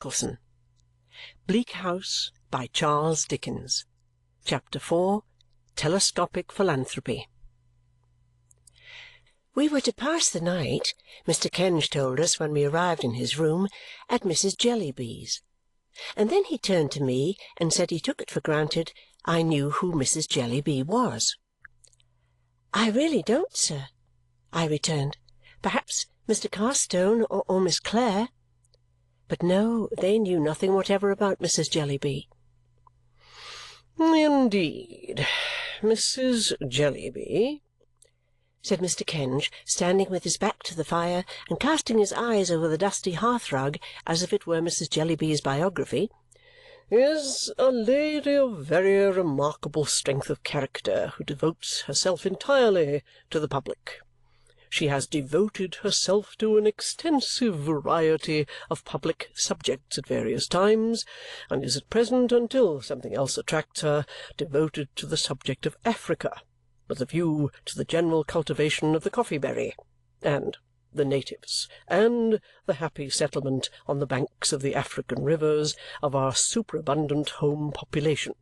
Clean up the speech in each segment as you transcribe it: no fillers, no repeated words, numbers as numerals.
Wackleson. Bleak House by Charles Dickens. Chapter 4. Telescopic Philanthropy. We were to pass the night, Mr. Kenge told us when we arrived in his room, at Mrs. Jellyby's, and then he turned to me and said he took it for granted I knew who Mrs. Jellyby was. "I really don't, sir," I returned. "Perhaps Mr. Carstone or Miss Clare." But no, they knew nothing whatever about Mrs. Jellyby. "Indeed, Mrs. Jellyby," said Mr. Kenge, standing with his back to the fire and casting his eyes over the dusty hearth-rug as if it were Mrs. Jellyby's biography, "is a lady of very remarkable strength of character who devotes herself entirely to the public. She has devoted herself to an extensive variety of public subjects at various times, and is at present, until something else attracts her, devoted to the subject of Africa, with a view to the general cultivation of the coffee-berry, and the natives, and the happy settlement on the banks of the African rivers of our superabundant home population.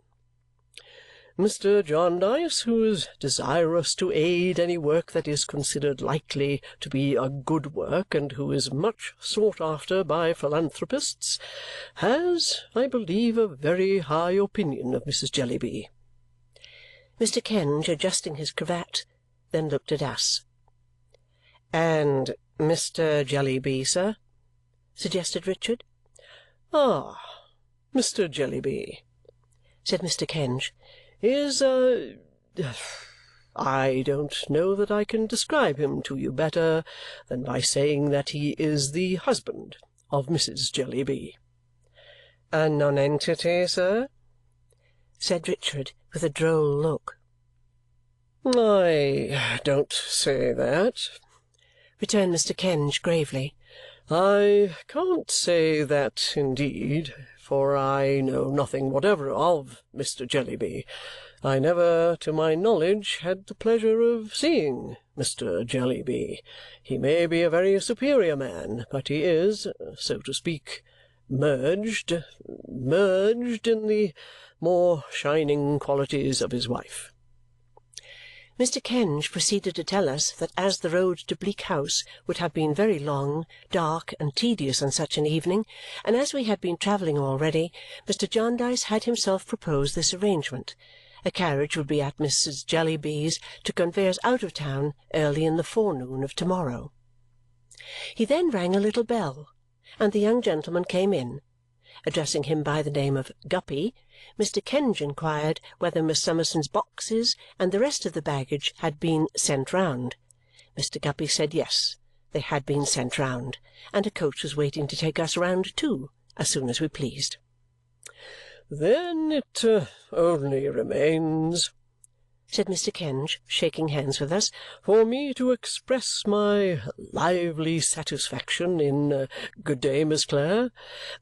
Mr. Jarndyce, who is desirous to aid any work that is considered likely to be a good work and who is much sought after by philanthropists, has, I believe, a very high opinion of Mrs. Jellyby." Mr. Kenge, adjusting his cravat, then looked at us. "And Mr. Jellyby, sir?" suggested Richard. "Ah, Mr. Jellyby," said Mr. Kenge, "is I don't know that I can describe him to you better than by saying that he is the husband of Mrs. Jellyby." "A nonentity, sir?" said Richard with a droll look. "I don't say that," returned Mr. Kenge gravely. "I can't say that, indeed, for I know nothing whatever of Mr. Jellyby. I never, to my knowledge, had the pleasure of seeing Mr. Jellyby. He may be a very superior man, but he is, so to speak, merged in the more shining qualities of his wife." Mr. Kenge proceeded to tell us that as the road to Bleak House would have been very long, dark, and tedious on such an evening, and as we had been travelling already, Mr. Jarndyce had himself proposed this arrangement. A carriage would be at Mrs. Jellyby's to convey us out of town early in the forenoon of to-morrow. He then rang a little bell, and the young gentleman came in. Addressing him by the name of Guppy, Mr. Kenge inquired whether Miss Summerson's boxes and the rest of the baggage had been sent round. Mr. Guppy said yes, they had been sent round, and a coach was waiting to take us round too, as soon as we pleased. "Then it only remains," said Mr. Kenge, shaking hands with us, "for me to express my lively satisfaction in good day, Miss Clare,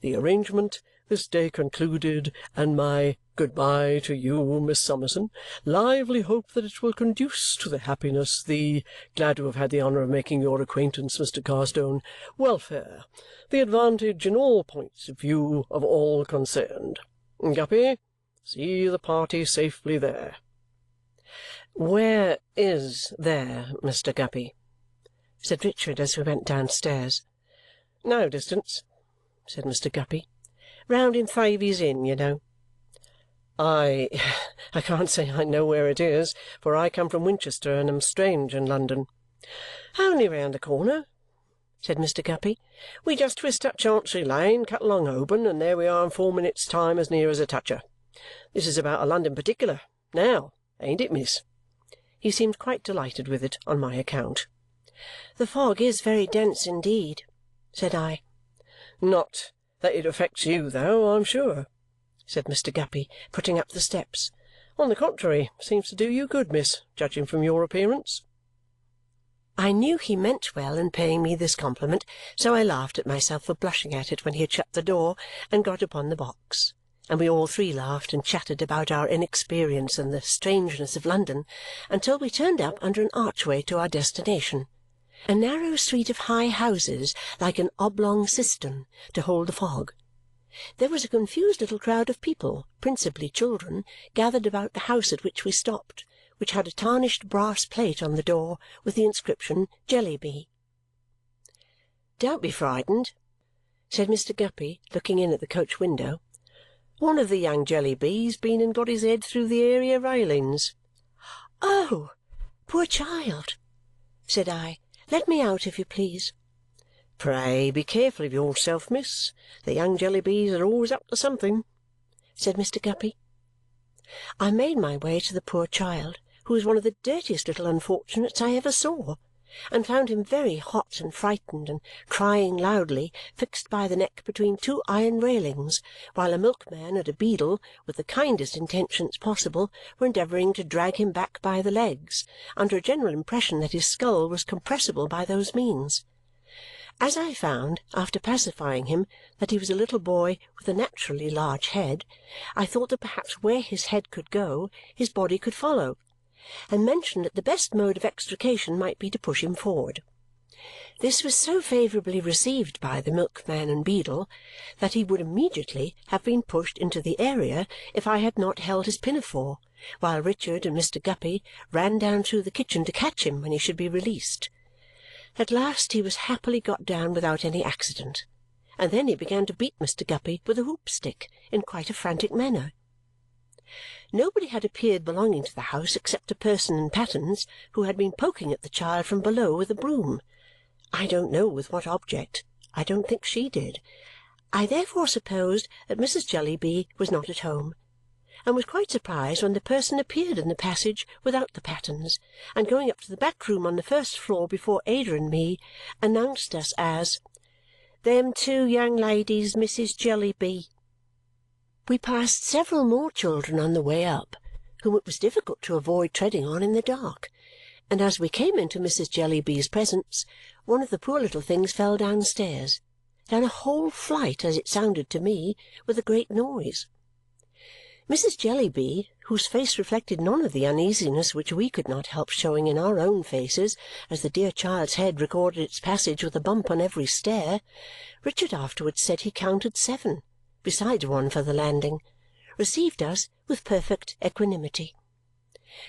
the arrangement this day concluded, and my good-bye to you, Miss Summerson. Lively hope that it will conduce to the happiness, the glad to have had the honour of making your acquaintance, Mr. Carstone, welfare, the advantage in all points of view of all concerned. Guppy, see the party safely there." "Where is there, Mr. Guppy?" said Richard as we went downstairs. "No distance," said Mr. Guppy. "Round in Thavies Inn, you know." I can't say I know where it is, for I come from Winchester and am strange in London." "Only round the corner," said Mr. Guppy. "We just twist up Chancery Lane, cut along Holborn, and there we are in 4 minutes' time as near as a toucher. This is about a London particular. Now, ain't it, miss?" He seemed quite delighted with it on my account. "The fog is very dense indeed," said I. "Not that it affects you, though, I'm sure," said Mr. Guppy, putting up the steps. "On the contrary, seems to do you good, miss, judging from your appearance." I knew he meant well in paying me this compliment, so I laughed at myself for blushing at it when he had shut the door and got upon the box, and we all three laughed and chatted about our inexperience and the strangeness of London until we turned up under an archway to our destination, a narrow street of high houses like an oblong cistern to hold the fog, There was a confused little crowd of people, principally children, gathered about the house at which we stopped, which had a tarnished brass plate on the door with the inscription Jellyby. "Don't be frightened," said Mr. Guppy, looking in at the coach window. "One of the young Jellybys been and got his head through the area railings." "Oh, poor child!" said I. "Let me out, if you please." "Pray be careful of yourself, miss. The young Jellybys are always up to something," said Mr. Guppy. I made my way to the poor child, who was one of the dirtiest little unfortunates I ever saw, and found him very hot and frightened and crying loudly, fixed by the neck between two iron railings, while a milkman and a beadle, with the kindest intentions possible, were endeavouring to drag him back by the legs, under a general impression that his skull was compressible by those means. As I found, after pacifying him, that he was a little boy with a naturally large head, I thought that perhaps where his head could go, his body could follow, and mentioned that the best mode of extrication might be to push him forward. This was so favourably received by the milkman and beadle that he would immediately have been pushed into the area if I had not held his pinafore, while Richard and Mr. Guppy ran down through the kitchen to catch him when he should be released. At last he was happily got down without any accident, and then he began to beat Mr. Guppy with a hoop-stick in quite a frantic manner. Nobody had appeared belonging to the house except a person in pattens who had been poking at the child from below with a broom. I don't know with what object. I don't think she did. I therefore supposed that Mrs. Jellyby was not at home, and was quite surprised when the person appeared in the passage without the pattens, and going up to the back room on the first floor before Ada and me, announced us as "Them two young ladies, Mrs. Jellyby." We passed several more children on the way up, whom it was difficult to avoid treading on in the dark, and as we came into Mrs. Jellyby's presence, one of the poor little things fell downstairs, down a whole flight, as it sounded to me, with a great noise. Mrs. Jellyby, whose face reflected none of the uneasiness which we could not help showing in our own faces as the dear child's head recorded its passage with a bump on every stair, Richard afterwards said he counted 7, besides one for the landing, received us with perfect equanimity.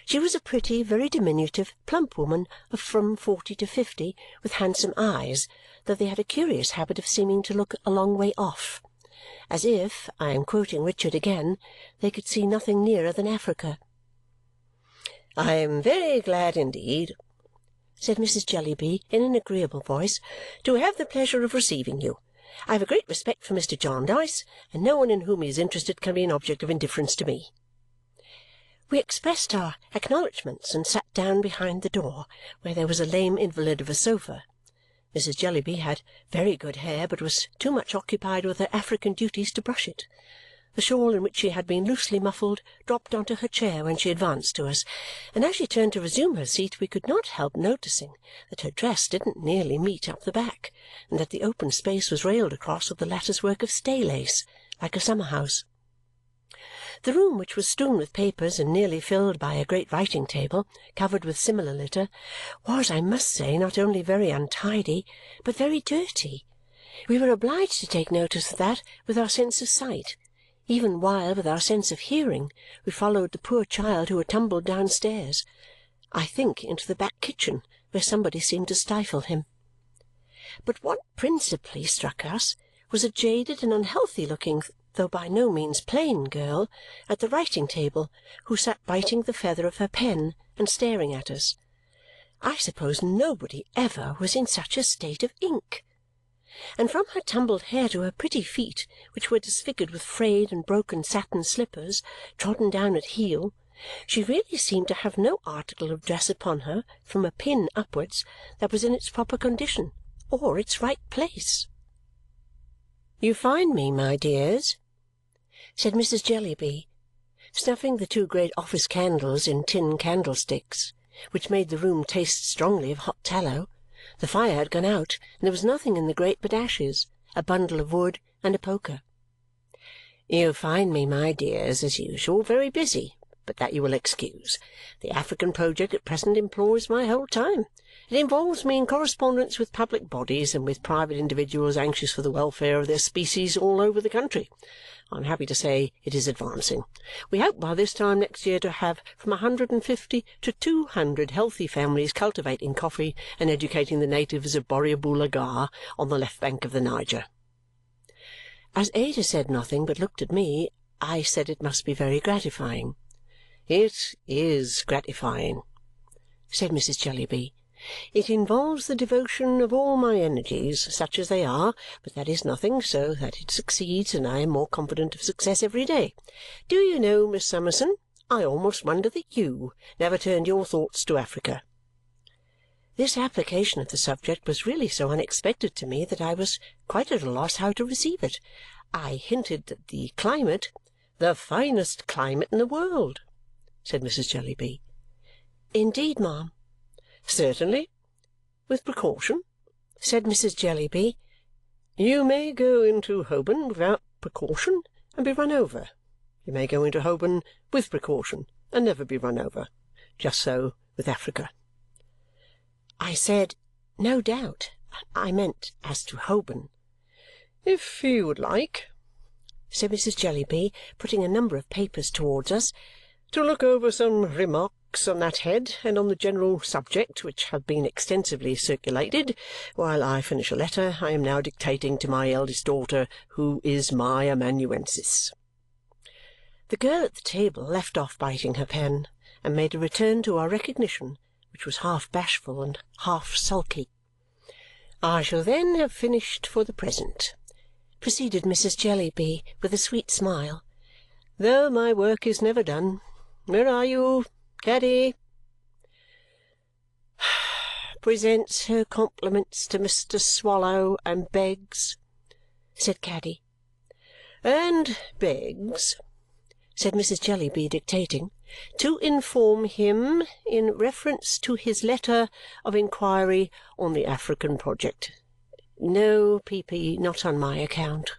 She was a pretty, very diminutive, plump woman of from 40 to 50, with handsome eyes, though they had a curious habit of seeming to look a long way off, as if, I am quoting Richard again, they could see nothing nearer than Africa. "I am very glad indeed," said Mrs. Jellyby in an agreeable voice, "to have the pleasure of receiving you. I have a great respect for Mr. Jarndyce, and no one in whom he is interested can be an object of indifference to me." We expressed our acknowledgments and sat down behind the door, where there was a lame invalid of a sofa. Mrs. Jellyby had very good hair, but was too much occupied with her African duties to brush it. The shawl in which she had been loosely muffled dropped on to her chair when she advanced to us, and as she turned to resume her seat we could not help noticing that her dress didn't nearly meet up the back, and that the open space was railed across with the lattice-work of stay-lace, like a summer-house. The room, which was strewn with papers and nearly filled by a great writing-table covered with similar litter, was, I must say, not only very untidy, but very dirty. We were obliged to take notice of that with our sense of sight, even while, with our sense of hearing, we followed the poor child who had tumbled downstairs, I think into the back kitchen, where somebody seemed to stifle him. But what principally struck us was a jaded and unhealthy-looking, though by no means plain, girl at the writing-table, who sat biting the feather of her pen and staring at us. I suppose nobody ever was in such a state of ink. And from her tumbled hair to her pretty feet, which were disfigured with frayed and broken satin slippers trodden down at heel, she really seemed to have no article of dress upon her, from a pin upwards, that was in its proper condition or its right place. "You find me, my dears," said Mrs. Jellyby, snuffing the 2 great office candles in tin candlesticks, which made the room taste strongly of hot tallow. The fire had gone out, and there was nothing in the grate but ashes, a bundle of wood, and a poker. "You find me, my dears, as usual, very busy, but that you will excuse. The African project at present employs my whole time. It involves me in correspondence with public bodies and with private individuals anxious for the welfare of their species all over the country. I am happy to say it is advancing. We hope by this time next year to have from 150 to 200 healthy families cultivating coffee and educating the natives of Borrioboola on the left bank of the Niger." As Ada said nothing but looked at me, I said it must be very gratifying. "It is gratifying," said Mrs. Jellyby. "It involves the devotion of all my energies, such as they are, but that is nothing, so that it succeeds, and I am more confident of success every day. Do you know, Miss Summerson, I almost wonder that you never turned your thoughts to Africa." This application of the subject was really so unexpected to me that I was quite at a loss how to receive it. I hinted that the climate "The finest climate in the world," said Mrs. Jellyby. "Indeed, ma'am?" "Certainly. With precaution," said Mrs. Jellyby. "You may go into Holborn without precaution and be run over. You may go into Holborn with precaution and never be run over. Just so with Africa." I said, "No doubt. I meant as to Holborn." "If you would like," said Mrs. Jellyby, putting a number of papers towards us, "to look over some remarks on that head and on the general subject which have been extensively circulated, while I finish a letter I am now dictating to my eldest daughter, who is my amanuensis." The girl at the table left off biting her pen and made a return to our recognition, which was half bashful and half sulky. "I shall then have finished for the present," proceeded Mrs. Jellyby with a sweet smile, "though my work is never done. Where are you, Caddy?" "Presents her compliments to Mr. Swallow and begs," said Caddy. "And begs," said Mrs. Jellyby, dictating, "to inform him, in reference to his letter of inquiry on the African project." "No, Peepy, not on my account."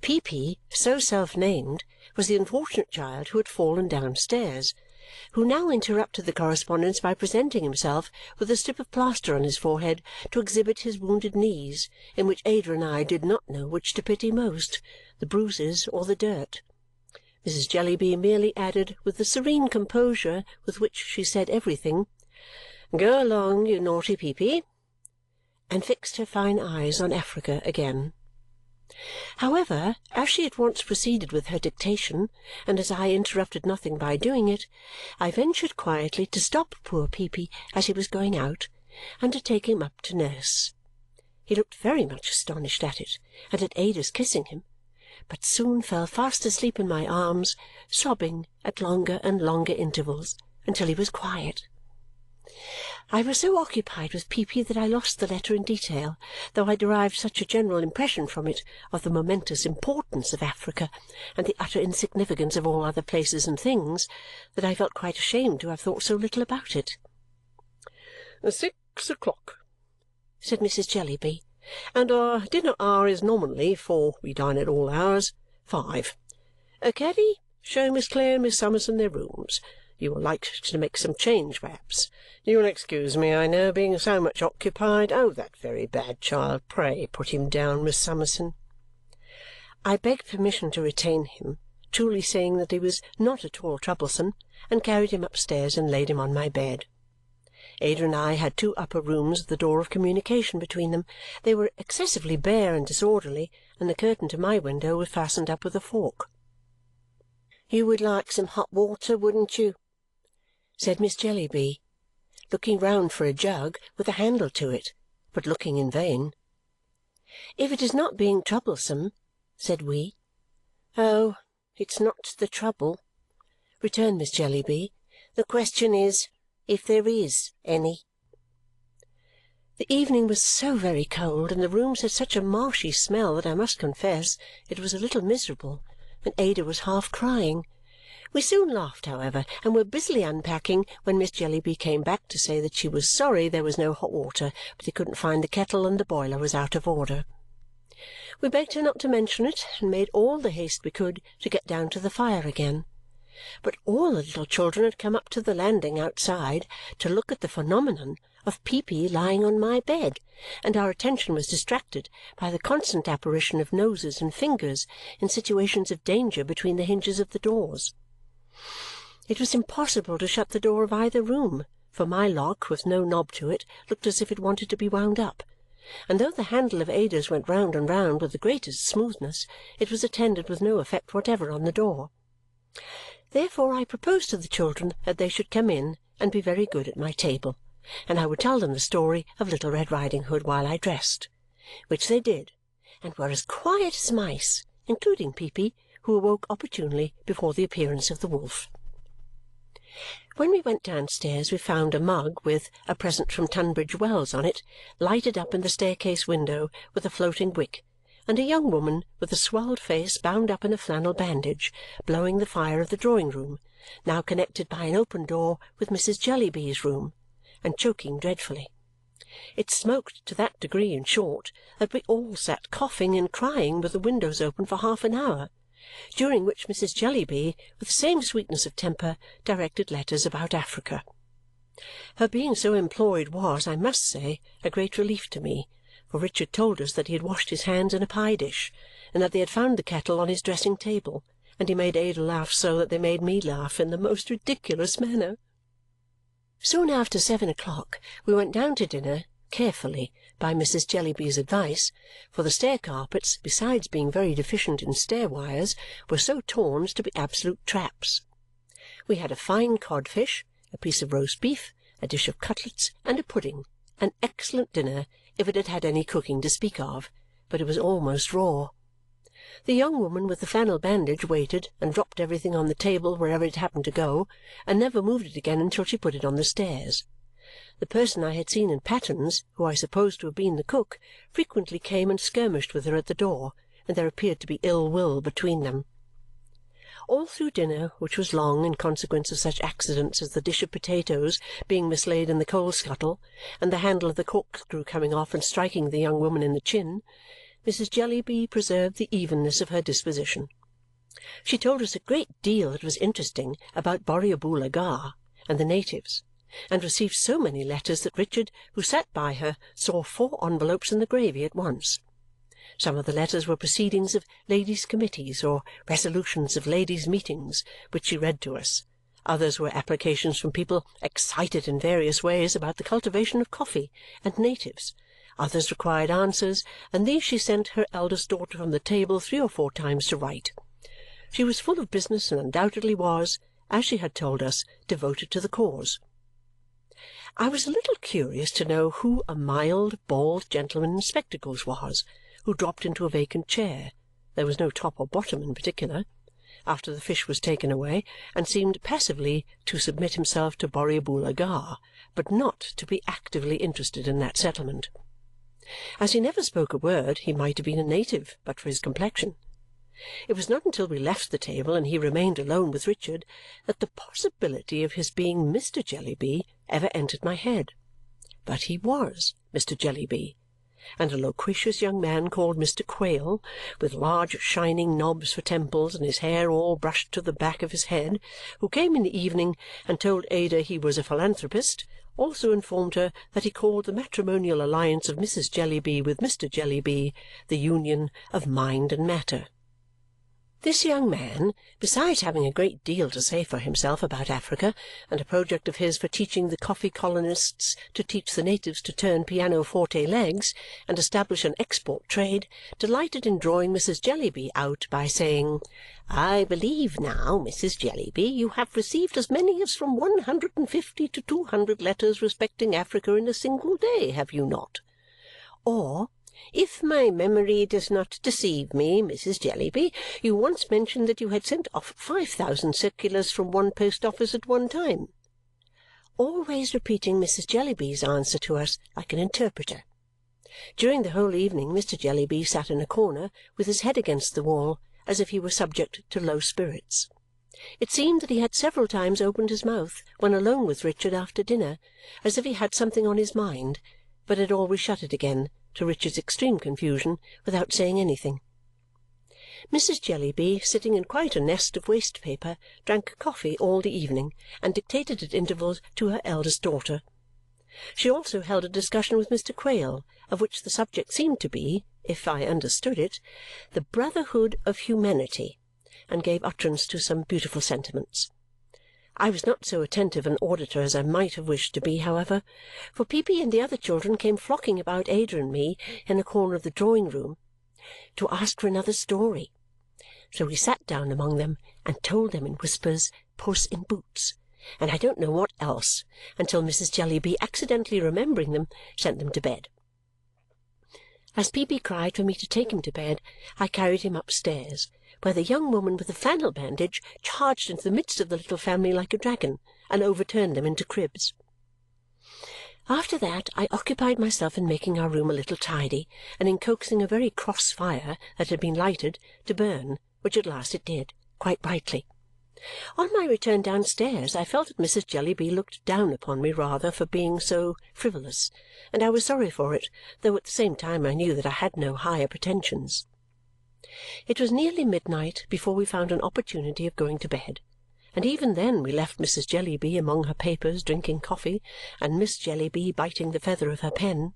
Peepy, so self-named, was the unfortunate child who had fallen downstairs, who now interrupted the correspondence by presenting himself with a strip of plaster on his forehead to exhibit his wounded knees, in which Ada and I did not know which to pity most, the bruises or the dirt. Mrs. Jellyby merely added, with the serene composure with which she said everything, "Go along, you naughty Peepy," and fixed her fine eyes on Africa again. However, as she at once proceeded with her dictation, and as I interrupted nothing by doing it, I ventured quietly to stop poor Peepy as he was going out and to take him up to nurse. He looked very much astonished at it and at Ada's kissing him, but soon fell fast asleep in my arms, sobbing at longer and longer intervals until he was quiet. I was so occupied with Peepy that I lost the letter in detail, though I derived such a general impression from it of the momentous importance of Africa and the utter insignificance of all other places and things that I felt quite ashamed to have thought so little about it. 6 o'clock, said Mrs. Jellyby, and our dinner hour is nominally, for we dine at all hours, 5. Caddy, show Miss Clare and Miss Summerson their rooms. You will like to make some change, perhaps. You will excuse me, I know, being so much occupied. Oh, that very bad child! Pray put him down, Miss Summerson." I begged permission to retain him, truly saying that he was not at all troublesome, and carried him upstairs and laid him on my bed. Ada and I had 2 upper rooms with the door of communication between them. They were excessively bare and disorderly, and the curtain to my window was fastened up with a fork. "You would like some hot water, wouldn't you?" said Miss Jellyby, looking round for a jug with a handle to it, but looking in vain. "If it is not being troublesome," said we. "Oh, it's not the trouble," returned Miss Jellyby. "The question is, if there is any." The evening was so very cold, and the rooms had such a marshy smell that I must confess it was a little miserable, and Ada was half crying. We soon laughed, however, and were busily unpacking when Miss Jellyby came back to say that she was sorry there was no hot water, but they couldn't find the kettle and the boiler was out of order. We begged her not to mention it, and made all the haste we could to get down to the fire again. but all the little children had come up to the landing outside to look at the phenomenon of Peepy lying on my bed, and our attention was distracted by the constant apparition of noses and fingers in situations of danger between the hinges of the doors. It was impossible to shut the door of either room, for my lock, with no knob to it, looked as if it wanted to be wound up, and though the handle of Ada's went round and round with the greatest smoothness, it was attended with no effect whatever on the door. Therefore I proposed to the children that they should come in and be very good at my table, and I would tell them the story of Little Red Riding Hood while I dressed, which they did, and were as quiet as mice, including Peepy, who awoke opportunely before the appearance of the wolf. When we went downstairs, we found a mug with "A present from Tunbridge Wells" on it, lighted up in the staircase window with a floating wick, and a young woman with a swelled face bound up in a flannel bandage, blowing the fire of the drawing-room, now connected by an open door with Mrs. Jellyby's room, and choking dreadfully. It smoked to that degree, in short, that we all sat coughing and crying with the windows open for half an hour, during which Mrs. Jellyby, with the same sweetness of temper, directed letters about Africa. Her being so employed was, I must say, a great relief to me, for Richard told us that he had washed his hands in a pie-dish, and that they had found the kettle on his dressing-table, and he made Ada laugh so that they made me laugh in the most ridiculous manner. Soon after 7 o'clock we went down to dinner, carefully, by Mrs. Jellyby's advice, for the stair-carpets, besides being very deficient in stair-wires, were so torn as to be absolute traps. We had a fine codfish, a piece of roast beef, a dish of cutlets, and a pudding, an excellent dinner if it had had any cooking to speak of, but it was almost raw. The young woman with the flannel bandage waited and dropped everything on the table wherever it happened to go, and never moved it again until she put it on the stairs. The person I had seen in pattens, who I supposed to have been the cook, frequently came and skirmished with her at the door, and there appeared to be ill will between them. All through dinner, which was long in consequence of such accidents as the dish of potatoes being mislaid in the coal-scuttle, and the handle of the corkscrew coming off and striking the young woman in the chin, Mrs. Jellyby preserved the evenness of her disposition. She told us a great deal that was interesting about Borrioboola Gha and the natives, and received so many letters that Richard, who sat by her, saw 4 envelopes in the gravy at once. Some of the letters were proceedings of ladies' committees or resolutions of ladies' meetings, which she read to us. Others were applications from people excited in various ways about the cultivation of coffee and natives. Others required answers, and these she sent her eldest daughter from the table 3 or 4 times to write. She was full of business and undoubtedly was, as she had told us, devoted to the cause. I was a little curious to know who a mild, bald gentleman in spectacles was, who dropped into a vacant chair (there was no top or bottom in particular) after the fish was taken away, and seemed passively to submit himself to Borrioboola Gha, but not to be actively interested in that settlement. As he never spoke a word, he might have been a native but for his complexion. It was not until we left the table and he remained alone with Richard that the possibility of his being Mr. Jellyby ever entered my head. But he was Mr. Jellyby, and a loquacious young man called Mr. Quale, with large shining knobs for temples and his hair all brushed to the back of his head, who came in the evening and told Ada he was a philanthropist, also informed her that he called the matrimonial alliance of Mrs. Jellyby with Mr. Jellyby the union of mind and matter. This young man, besides having a great deal to say for himself about Africa and a project of his for teaching the coffee colonists to teach the natives to turn pianoforte legs and establish an export trade, delighted in drawing Mrs. Jellyby out by saying, "I believe now, Mrs. Jellyby, you have received as many as from 150 to 200 letters respecting Africa in a single day, have you not?" Or, "If my memory does not deceive me, Mrs. Jellyby, you once mentioned that you had sent off 5,000 circulars from one post-office at one time," always repeating Mrs. Jellyby's answer to us like an interpreter. During the whole evening Mr. Jellyby sat in a corner with his head against the wall as if he were subject to low spirits. It seemed that he had several times opened his mouth when alone with Richard after dinner, as if he had something on his mind, but had always shut it again, to Richard's extreme confusion, without saying anything. Mrs. Jellyby, sitting in quite a nest of waste paper, drank coffee all the evening and dictated at intervals to her eldest daughter. She also held a discussion with Mr. Quale, of which the subject seemed to be, if I understood it, the brotherhood of humanity, and gave utterance to some beautiful sentiments. I was not so attentive an auditor as I might have wished to be, however, for Peepy and the other children came flocking about Ada and me in a corner of the drawing-room to ask for another story. So we sat down among them and told them in whispers Puss in Boots, and I don't know what else, until Mrs. Jellyby, accidentally remembering them, sent them to bed. As Peepy cried for me to take him to bed, I carried him upstairs, where the young woman with the flannel bandage charged into the midst of the little family like a dragon and overturned them into cribs. After that I occupied myself in making our room a little tidy and in coaxing a very cross fire that had been lighted to burn, which at last it did, quite brightly. On my return downstairs I felt that Mrs. Jellyby looked down upon me rather for being so frivolous, and I was sorry for it, though at the same time I knew that I had no higher pretensions. It was nearly midnight before we found an opportunity of going to bed, and even then we left Mrs. Jellyby among her papers drinking coffee and Miss Jellyby biting the feather of her pen.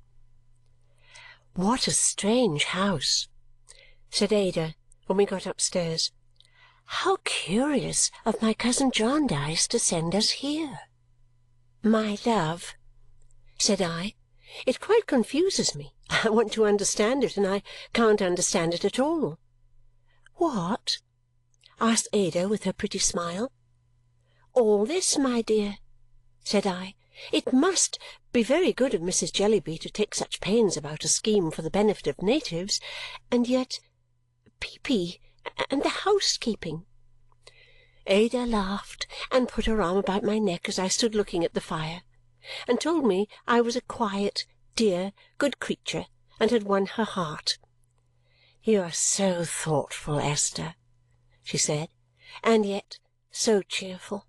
"What a strange house!" said Ada when we got upstairs. "How curious of my cousin Jarndyce to send us here!" "My love," said I, "it quite confuses me. I want to understand it, and I can't understand it at all." "What?" asked Ada with her pretty smile. "All this, my dear," said I. "It must be very good of Mrs. Jellyby to take such pains about a scheme for the benefit of natives, and yet Peepy and the housekeeping." Ada laughed and put her arm about my neck as I stood looking at the fire, and told me I was a quiet, dear, good creature and had won her heart. "You are so thoughtful, Esther," she said, "and yet so cheerful,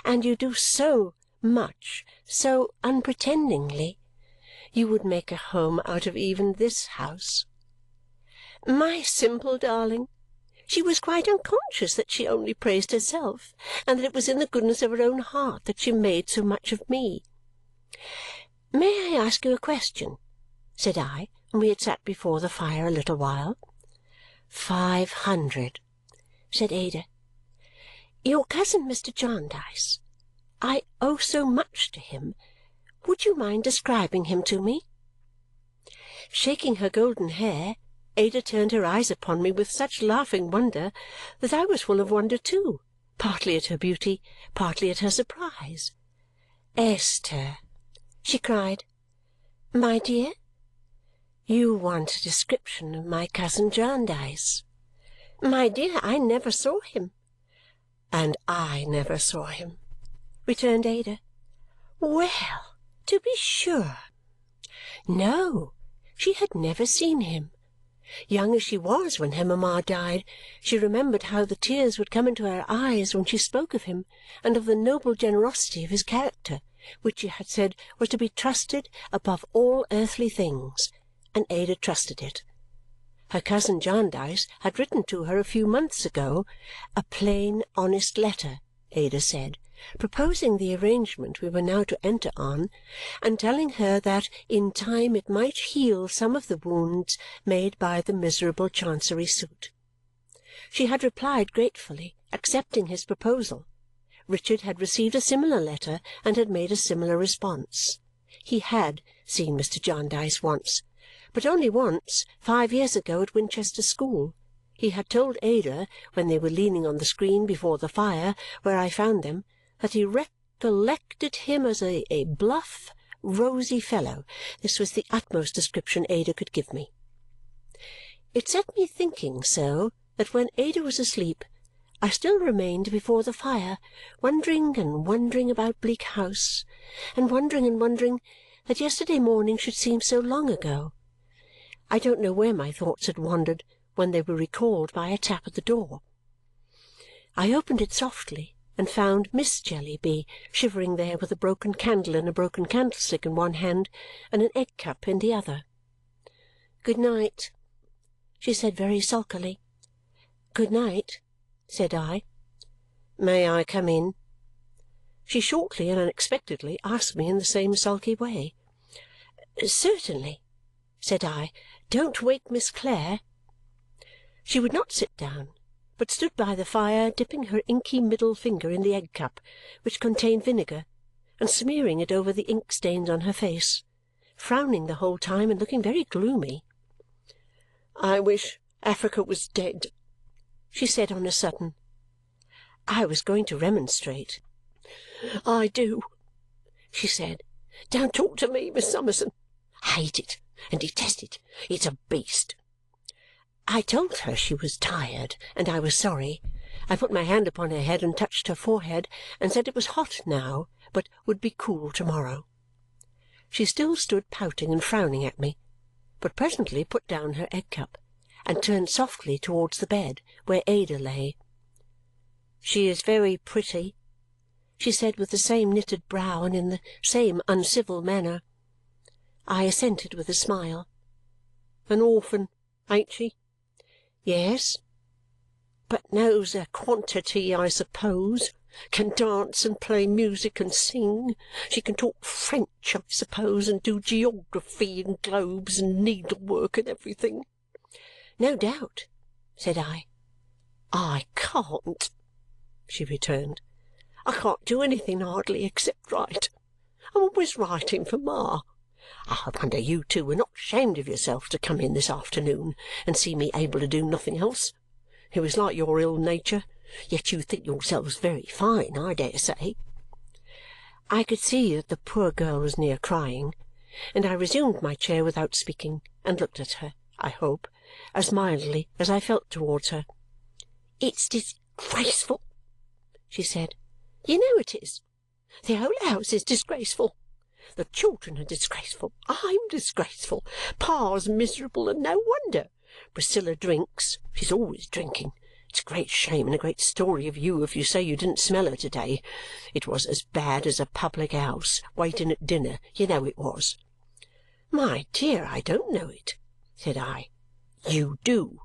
and you do so much, so unpretendingly. You would make a home out of even this house." My simple darling! She was quite unconscious that she only praised herself and that it was in the goodness of her own heart that she made so much of me. "May I ask you a question?" said I, when we had sat before the fire a little while. 500, said Ada. "Your cousin Mr. Jarndyce. I owe so much to him. Would you mind describing him to me?" Shaking her golden hair, Ada turned her eyes upon me with such laughing wonder that I was full of wonder too, partly at her beauty, partly at her surprise. "Esther," she cried. "My dear?" "You want a description of my cousin Jarndyce." "My dear, I never saw him." "And I never saw him," returned Ada. "Well, to be sure!" No, she had never seen him. Young as she was when her mamma died, she remembered how the tears would come into her eyes when she spoke of him and of the noble generosity of his character, which she had said was to be trusted above all earthly things, and Ada trusted it. Her cousin Jarndyce had written to her a few months ago a plain, honest letter, Ada said, proposing the arrangement we were now to enter on and telling her that in time it might heal some of the wounds made by the miserable Chancery suit. She had replied gratefully, accepting his proposal. Richard had received a similar letter and had made a similar response. He had seen Mr. Jarndyce once, but only once, 5 years ago at Winchester School. He had told Ada, when they were leaning on the screen before the fire where I found them, that he recollected him as a bluff, rosy fellow. This was the utmost description Ada could give me. It set me thinking so that when Ada was asleep, I still remained before the fire, wondering and wondering about Bleak House, and wondering that yesterday morning should seem so long ago. I don't know where my thoughts had wandered when they were recalled by a tap at the door. I opened it softly and found Miss Jellyby shivering there with a broken candle and a broken candlestick in one hand and an egg-cup in the other. "Good night," she said very sulkily. "Good night," said I. "May I come in?" She shortly and unexpectedly asked me in the same sulky way. "Certainly," said I. "Don't wake Miss Clare." She would not sit down, but stood by the fire dipping her inky middle finger in the egg cup, which contained vinegar, and smearing it over the ink stains on her face, frowning the whole time and looking very gloomy. "I wish Africa was dead," she said on a sudden. I was going to remonstrate. "I do," she said. "Don't talk to me, Miss Summerson. I hate it and detest it. It's a beast." I told her she was tired, and I was sorry. I put my hand upon her head and touched her forehead, and said it was hot now, but would be cool to-morrow. She still stood pouting and frowning at me, but presently put down her egg-cup and turned softly towards the bed where Ada lay. "She is very pretty," she said with the same knitted brow and in the same uncivil manner. I assented with a smile. "An orphan, ain't she?" "Yes." "But knows a quantity, I suppose? Can dance and play music and sing? She can talk French, I suppose, and do geography and globes and needlework and everything?" "No doubt," said I. "I can't," she returned. "I can't do anything hardly except write. I'm always writing for Ma. I wonder you two were not ashamed of yourselves to come in this afternoon and see me able to do nothing else. It was like your ill nature, yet you think yourselves very fine, I dare say." I could see that the poor girl was near crying, and I resumed my chair without speaking and looked at her, I hope, as mildly as I felt towards her. "It's disgraceful," she said. "You know it is. The whole house is disgraceful. The children are disgraceful. I'm disgraceful. Pa's miserable, and no wonder. Priscilla drinks. She's always drinking. It's a great shame and a great story of you if you say you didn't smell her to-day. It was as bad as a public house, waiting at dinner. You know it was." "My dear, I don't know it," said I. "You do,"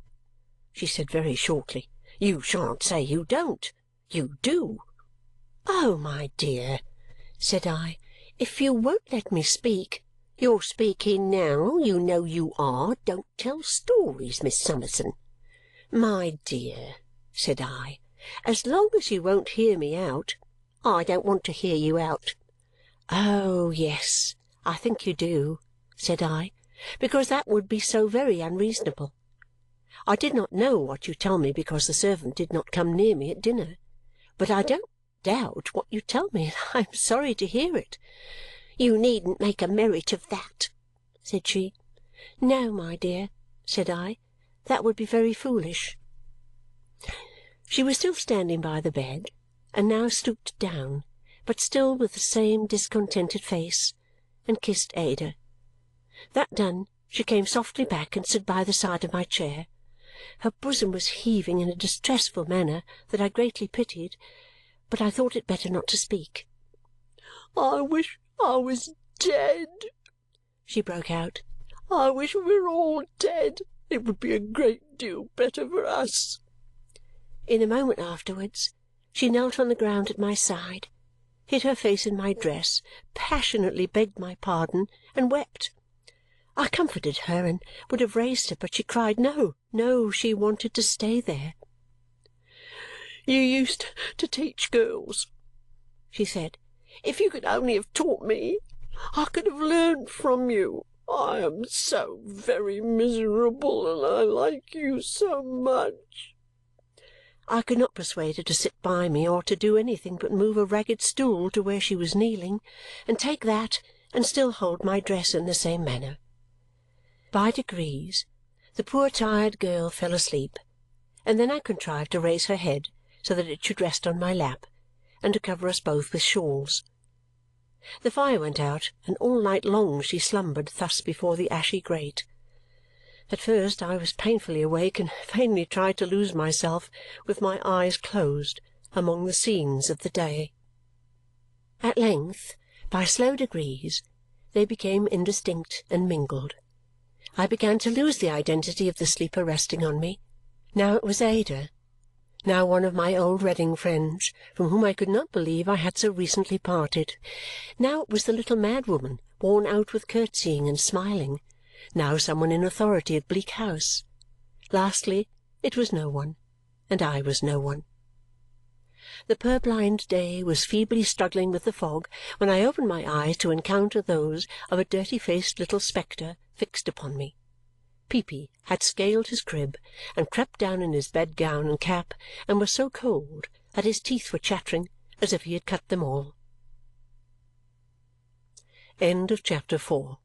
she said very shortly. "You shan't say you don't. You do." "Oh, my dear," said I, "if you won't let me speak—" "You're speaking now. You know you are. Don't tell stories, Miss Summerson." "My dear," said I, "as long as you won't hear me out—" "I don't want to hear you out." "Oh, yes, I think you do," said I, "because that would be so very unreasonable. I did not know what you tell me because the servant did not come near me at dinner, but I don't doubt what you tell me, and I am sorry to hear it." "You needn't make a merit of that," said she. "No, my dear," said I, "that would be very foolish." She was still standing by the bed, and now stooped down, but still with the same discontented face, and kissed Ada. That done, she came softly back and stood by the side of my chair. Her bosom was heaving in a distressful manner that I greatly pitied, but I thought it better not to speak. "I wish I was dead," she broke out. "I wish we were all dead. It would be a great deal better for us." In a moment afterwards, she knelt on the ground at my side, hid her face in my dress, passionately begged my pardon, and wept. I comforted her and would have raised her, but she cried no, no, she wanted to stay there. "You used to teach girls," she said. "If you could only have taught me, I could have learned from you. I am so very miserable, and I like you so much." I could not persuade her to sit by me or to do anything but move a ragged stool to where she was kneeling, and take that, and still hold my dress in the same manner. By degrees, the poor tired girl fell asleep, and then I contrived to raise her head so that it should rest on my lap, and to cover us both with shawls. The fire went out, and all night long she slumbered thus before the ashy grate. At first I was painfully awake and vainly tried to lose myself, with my eyes closed, among the scenes of the day. At length, by slow degrees, they became indistinct and mingled. I began to lose the identity of the sleeper resting on me. Now it was Ada, now one of my old Reading friends, from whom I could not believe I had so recently parted. Now it was the little madwoman, worn out with curtsying and smiling. Now some one in authority at Bleak House. Lastly, it was no one, and I was no one. The purblind day was feebly struggling with the fog when I opened my eyes to encounter those of a dirty-faced little spectre fixed upon me. Peepy had scaled his crib and crept down in his bedgown and cap and was so cold that his teeth were chattering as if he had cut them all. End of chapter 4.